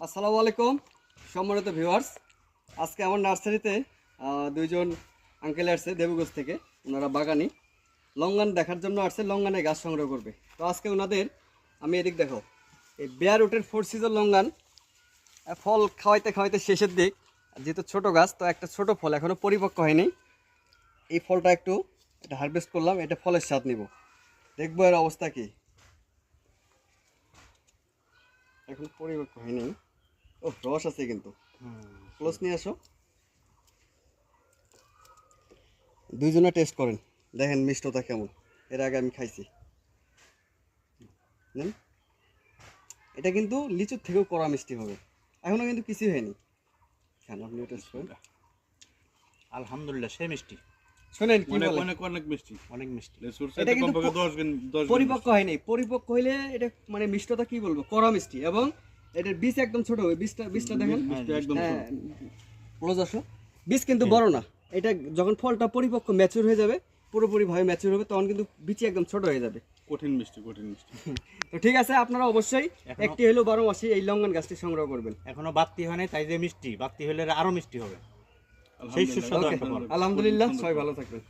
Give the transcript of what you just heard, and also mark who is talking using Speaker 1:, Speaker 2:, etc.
Speaker 1: আসসালামু আলাইকুম সম্মানিত ভিউয়ার্স। আজকে আমার নার্সারিতে দুইজন আঙ্কেল আসছে দেবগঞ্জ থেকে। ওনারা বাগানি লঙ্গান দেখার জন্য আসছে, লঙ্গানে গাছ সংগ্রহ করবে। তো আজকে ওনাদের আমি এদিক দেখো, এই বেয়ার রুটের 4 সিজন লঙ্গান ফল খাওয়াইতে খাওয়াইতে শেষের দিক। যেহেতু ছোট গাছ, তো একটা ছোট ফল এখনও পরিপক্ক হয়নি। এই ফলটা একটু এটা হারভেস্ট করলাম, এটা ফলের স্বাদ নিব, দেখবো এর অবস্থা কি। এখন পরিপক্ক হয়নি, ও রস আছে কিন্তু। ক্লোজ নিয়ে আসো, দুইজনে টেস্ট করেন, দেখেন মিষ্টতা কেমন। এর আগে আমি খাইছি। নেন, এটা কিন্তু লিচুর থেকেও কড়া মিষ্টি হবে, এখনো কিন্তু কিছুই হয়নি। খান, আপনি টেস্ট করেন।
Speaker 2: আলহামদুলিল্লাহ, সে মিষ্টি,
Speaker 1: শোনেন কি
Speaker 3: অনেক
Speaker 1: বলে,
Speaker 3: অনেক অনেক মিষ্টি।
Speaker 2: অনেক মিষ্টি।
Speaker 3: লেসুর
Speaker 1: এটা
Speaker 3: সাথে
Speaker 1: কিন্তু
Speaker 3: কমপক্ষে 10
Speaker 1: পরিপক্ক হয়নি। পরিপক্ক হইলে এটা মানে মিষ্টতা কি বলবো, কড়া মিষ্টি। এবং এটার বীজ একদম ছোট হবে, বীজটা দেখেন।
Speaker 3: মিষ্টি একদম
Speaker 1: হ্যাঁ, ক্লোজ আসো। বীজ কিন্তু বড় না। এটা যখন ফলটা পরিপক্ক ম্যাচিউর হয়ে যাবে, পুরোপুরিভাবে ম্যাচিউর হবে, তখন কিন্তু বিচি একদম ছোট হয়ে যাবে।
Speaker 3: কঠিন মিষ্টি, কঠিন মিষ্টি।
Speaker 1: তো ঠিক আছে, আপনারা অবশ্যই একটি হলেও 12 মাসে এই লঙ্ঘন গাছটি সংগ্রহ করবেন।
Speaker 2: এখনো বাত্তি হয় নাই, তাই যে মিষ্টি, বাত্তি হলে আরো মিষ্টি হবে। সেই সুস্বাদু একটা ফল।
Speaker 1: আলহামদুলিল্লাহ, সবাই ভালো থাকবেন।